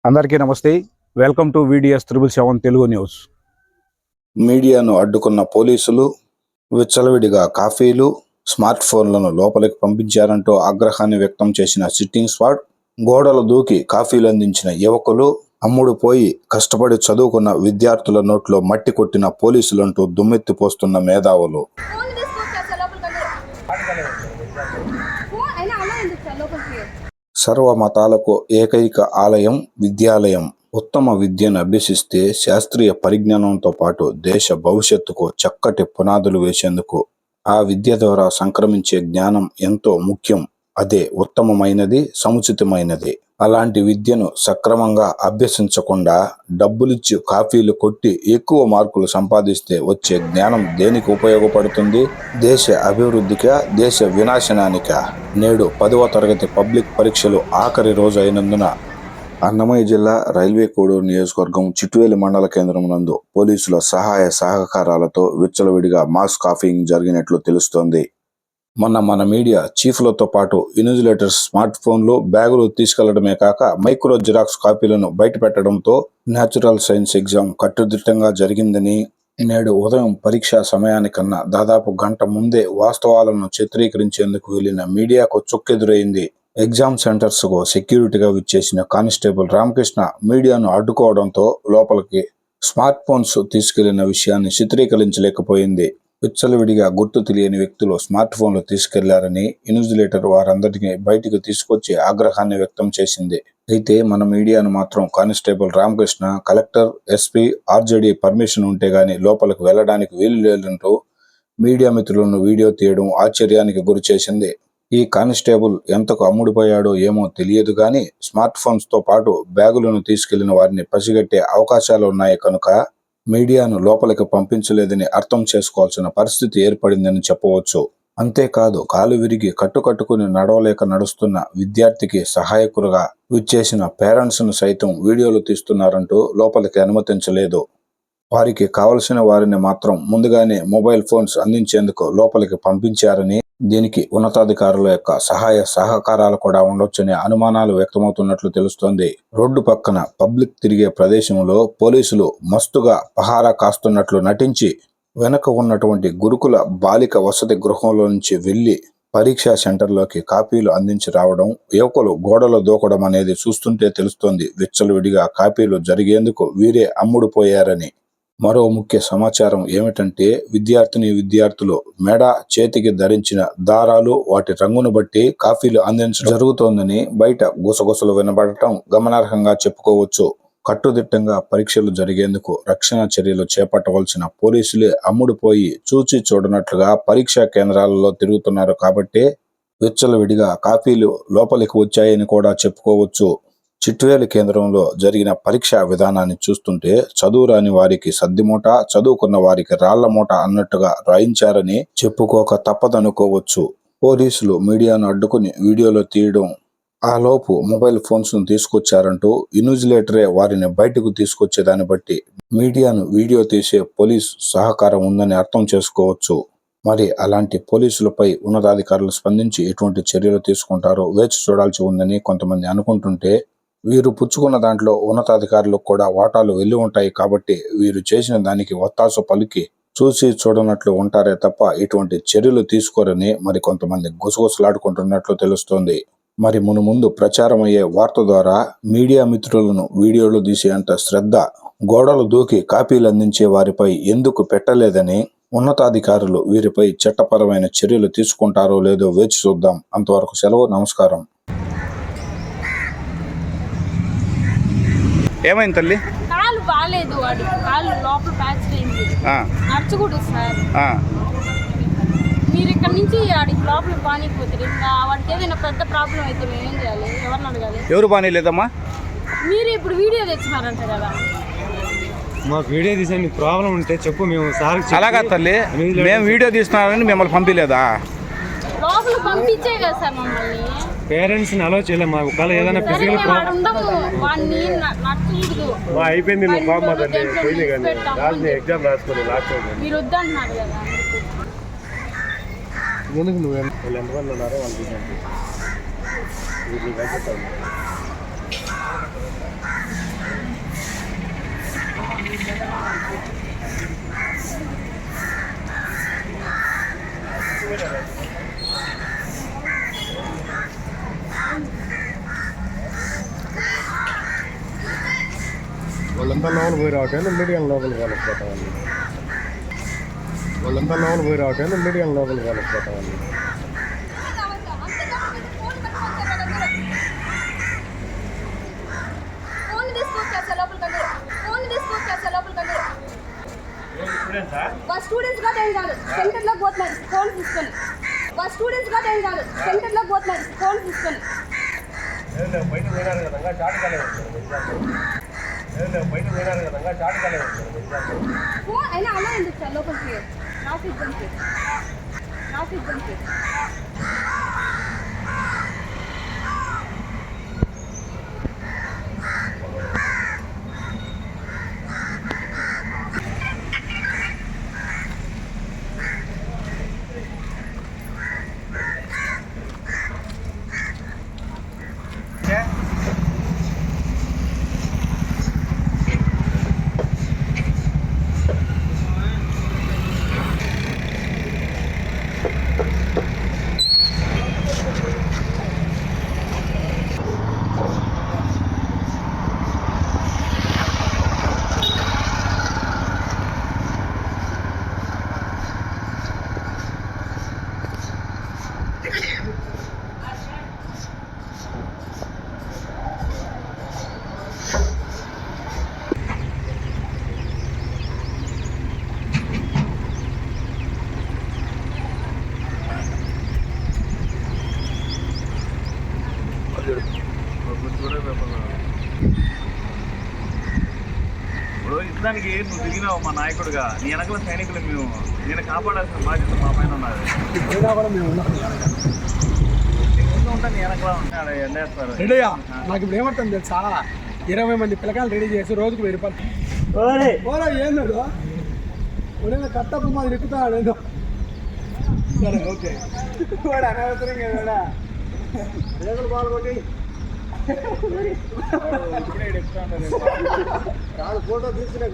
అందరికీ నమస్తే. Welcome to VDS 777 Telugu news. మీడియాను అడ్డుకున్న పోలీసులు విచ్చలవిడిగా కాఫీలు, స్మార్ట్ ఫోన్లను లోపలికి పంపించారంటూ ఆగ్రహాన్ని వ్యక్తం చేసిన సిట్టింగ్ స్క్వాడ్, గోడలు దూకి కాఫీలు అందించిన యువకులు, అమ్ముడు పోయి కష్టపడి చదువుకున్న విద్యార్థుల నోట్లో మట్టి కొట్టిన పోలీసులంటూ దుమ్మెత్తిపోస్తున్న మేధావులు. సర్వ మతాలకు ఏకైక ఆలయం విద్యాలయం. ఉత్తమ విద్యను అభ్యసిస్తే శాస్త్రీయ పరిజ్ఞానంతో పాటు దేశ భవిష్యత్తుకు చక్కటి పునాదులు వేసేందుకు ఆ విద్య ద్వారా సంక్రమించే జ్ఞానం ఎంతో ముఖ్యం. అదే ఉత్తమమైనది, సముచితమైనది. అలాంటి విద్యను సక్రమంగా అభ్యసించకుండా డబ్బులిచ్చి కాఫీలు కొట్టి ఎక్కువ మార్కులు సంపాదిస్తే వచ్చే జ్ఞానం దేనికి ఉపయోగపడుతుంది? దేశ అభివృద్ధికా, దేశ వినాశనానికా? నేడు 10వ తరగతి పబ్లిక్ పరీక్షలు ఆఖరి రోజు అయినందున అన్నమయ్య జిల్లా రైల్వే కోడూరు నియోజకవర్గం చిట్వేలి మండల కేంద్రం నందు పోలీసుల సహాయ సహకారాలతో విచ్చలవిడిగా మాస్ కాఫీయింగ్ జరిగినట్లు తెలుస్తోంది. మొన్న మన మీడియా చీఫ్లతో పాటు ఇన్విజిలేటర్స్ స్మార్ట్ ఫోన్లు, బ్యాగులు తీసుకెళ్లడమే కాక మైక్రో జిరాక్స్ కాపీలను బయటపెట్టడంతో న్యాచురల్ సైన్స్ ఎగ్జామ్ కట్టుదిట్టంగా జరిగిందని, నేడు ఉదయం పరీక్షా సమయానికన్నా దాదాపు గంట ముందే వాస్తవాలను చిత్రీకరించేందుకు వెళ్లిన మీడియాకు చుక్కెదురైంది. ఎగ్జామ్ సెంటర్స్ కు సెక్యూరిటీగా విచ్చేసిన కానిస్టేబుల్ రామకృష్ణ మీడియాను అడ్డుకోవడంతో లోపలికి స్మార్ట్ ఫోన్స్ తీసుకెళ్లిన విషయాన్ని చిత్రీకరించలేకపోయింది. విచ్చలవిడిగా గుర్తు తెలియని వ్యక్తులు స్మార్ట్ ఫోన్లు తీసుకెళ్లారని ఇన్విజిలేటర్ వారందరినీ బయటకు తీసుకొచ్చి ఆగ్రహాన్ని వ్యక్తం చేసింది. అయితే మన మీడియాను మాత్రం constable Ramakrishna, collector, SP, RJD permission ఉంటే గాని లోపలికి వెళ్లడానికి వీలు లేదంటూ మీడియా మిత్రులను వీడియో తీయడం ఆశ్చర్యానికి గురి చేసింది. ఈ కానిస్టేబుల్ ఎంతకు అమ్ముడిపోయాడో ఏమో తెలియదు గాని స్మార్ట్ ఫోన్స్ తో పాటు బ్యాగులను తీసుకెళ్లిన వారిని పసిగట్టే అవకాశాలు ఉన్నాయి కనుక మీడియాను లోపలికి పంపించలేదని అర్థం చేసుకోవాల్సిన పరిస్థితి ఏర్పడిందని చెప్పవచ్చు. అంతేకాదు, కాలు విరిగి కట్టుకుని నడవలేక నడుస్తున్న విద్యార్థికి సహాయకులుగా విచ్చేసిన పేరెంట్స్ ను సైతం వీడియోలు తీస్తున్నారంటూ లోపలికి అనుమతించలేదు. వారికి కావలసిన వారిని మాత్రం ముందుగానే మొబైల్ ఫోన్స్ అందించేందుకు లోపలికి పంపించారని, దీనికి ఉన్నతాధికారుల యొక్క సహాయ సహకారాలు కూడా ఉండొచ్చనే అనుమానాలు వ్యక్తమవుతున్నట్లు తెలుస్తోంది. రోడ్డు పక్కన పబ్లిక్ తిరిగే ప్రదేశంలో పోలీసులు మస్తుగా పహారా కాస్తున్నట్లు నటించి వెనక ఉన్నటువంటి గురుకుల బాలిక వసతి గృహంలో నుంచి వెళ్లి పరీక్షా సెంటర్లోకి కాపీలు అందించి రావడం, యువకులు గోడలు దూకడం అనేది చూస్తుంటే తెలుస్తోంది విచ్చలవిడిగా కాపీలు జరిగేందుకు వీరే అమ్ముడుపోయారని. మరో ముఖ్య సమాచారం ఏమిటంటే, విద్యార్థులు మెడ, చేతికి ధరించిన దారాలు, వాటి రంగును బట్టి కాఫీలు అందించడం జరుగుతోందని బయట గుసగుసలు వినబడటం గమనార్హంగా చెప్పుకోవచ్చు. కట్టుదిట్టంగా పరీక్షలు జరిగేందుకు రక్షణ చర్యలు చేపట్టవలసిన పోలీసులే అమ్ముడుపోయి చూచి చూడనట్లుగా పరీక్షా కేంద్రాలలో తిరుగుతున్నారు కాబట్టే విచ్చలవిడిగా కాఫీలు లోపలికి వచ్చాయని కూడా చెప్పుకోవచ్చు. చిట్వేలి కేంద్రంలో జరిగిన పరీక్షా విధానాన్ని చూస్తుంటే చదువు రాని వారికి సద్దిమూట, చదువుకున్న వారికి రాళ్ల మూట అన్నట్టుగా రాయించారని చెప్పుకోక తప్పదనుకోవచ్చు. పోలీసులు మీడియాను అడ్డుకుని వీడియోలో తీయడం, ఆ లోపు మొబైల్ ఫోన్స్ ను తీసుకొచ్చారంటూ ఇన్విజిలేటరే వారిని బయటకు తీసుకొచ్చేదాన్ని బట్టి మీడియాను వీడియో తీసే పోలీసు సహకారం ఉందని అర్థం చేసుకోవచ్చు. మరి అలాంటి పోలీసులపై ఉన్నతాధికారులు స్పందించి ఎటువంటి చర్యలు తీసుకుంటారో వేచి చూడాల్సి ఉందని కొంతమంది అనుకుంటుంటే, వీరు పుచ్చుకున్న దాంట్లో ఉన్నతాధికారులకు కూడా వాటాలు వెళ్లి ఉంటాయి కాబట్టి వీరు చేసిన దానికి ఒత్తాసు పలికి చూసి చూడనట్లు ఉంటారే తప్ప ఇటువంటి చర్యలు తీసుకోరని మరి కొంతమంది గుసగుసలాడుకుంటున్నట్లు తెలుస్తోంది. మరి మునుముందు ప్రచారం అయ్యే వార్త ద్వారా మీడియా మిత్రులను వీడియోలు తీసేంత శ్రద్ధ గోడలు దూకి కాపీలు అందించే వారిపై ఎందుకు పెట్టలేదని ఉన్నతాధికారులు వీరిపై చట్టపరమైన చర్యలు తీసుకుంటారో లేదో వేచి చూద్దాం. అంతవరకు సెలవు. నమస్కారం. ఏమైంది తల్లి? కాలు బాలేదు, వాడి కాలు లోపల ప్యాచ్ అయింది, నచ్చకూడదు సార్. మీరు ఇక్కడ నుంచి వాడికి లోపల పానీపోతారు, ఇంకా వాడికి ఏదైనా పెద్ద ప్రాబ్లం అయితే మేము ఏం చేయాలి? ఎవరిని అడగాలి? ఎవరు బానీ లేదమ్మా? మీరు ఇప్పుడు వీడియో తెచ్చినారంట కదా. మాకు వీడియో తీసే ప్రాబ్లం ఉంటే చెప్పు, మేము సార్. అలాగా తల్లి, మేము వీడియో తీస్తున్నారని మిమ్మల్ని పంపించలేదా? లోపల పంపించే కదా సార్ మమ్మల్ని. పేరెంట్స్ ని అలో చేయలేము. మాకు ఒకవేళ ఏదైనా ఫిజికల్ అయిపోయింది ఎగ్జామ్ రాసుకొని మీరు వద్దన్నారు కదా. ఎందుకు నువ్వు వాళ్ళు ఎంతమంది ఉన్నారో వాళ్ళు వాళ్ళంతా లోపల పోయి రావటం మీడియం లోపల వెళ్ళిపోతామండి. వాళ్ళంతా లోపల పోయి రావటం మీడియం లోపల వెళ్ళిపోతామండి. స్టూడెంట్స్ గా ఏం కాదు, సెంటర్ లో పోతున్నారు ఫోన్ తీసుకొని. స్టూడెంట్స్ గా ఏం కాదు, సెంటర్ లో పోతున్నారు ఫోన్ తీసుకొని. బయట పోయినారు కదా చాటు కాలేదు. బయట పోయినారు కదా చాటు కాలేదు. అయినా అలా ఎందుకు సార్ లోపలికి ట్రాఫిక్ జంప్ ఇప్పుడు యుద్ధానికి నువ్వు దిగినావు మా నాయకుడుగా, నీ వెనకల సైనికులు మేము, నేను కాపాడాల్సిన బాధ్యత మా పైన ఉన్నది. ముందు ఉంటా నీ వెనకలా ఉంటాడు ఎండేస్తారు. రెడీయా నాకు ఇప్పుడు ఏమవుతుంది తెలుసా, 20 మంది పిల్లకాయలు రెడీ చేసి రోజుకు 1000 రూపాయలు ఏందో కట్టప్ప మాది ఎక్కుతాడు ఏదో. సరే ఓకే వాడు అనవసరంగా ఏడా రేగులు పాల్గొట్టి కాదు ఫోటో తీసుకునే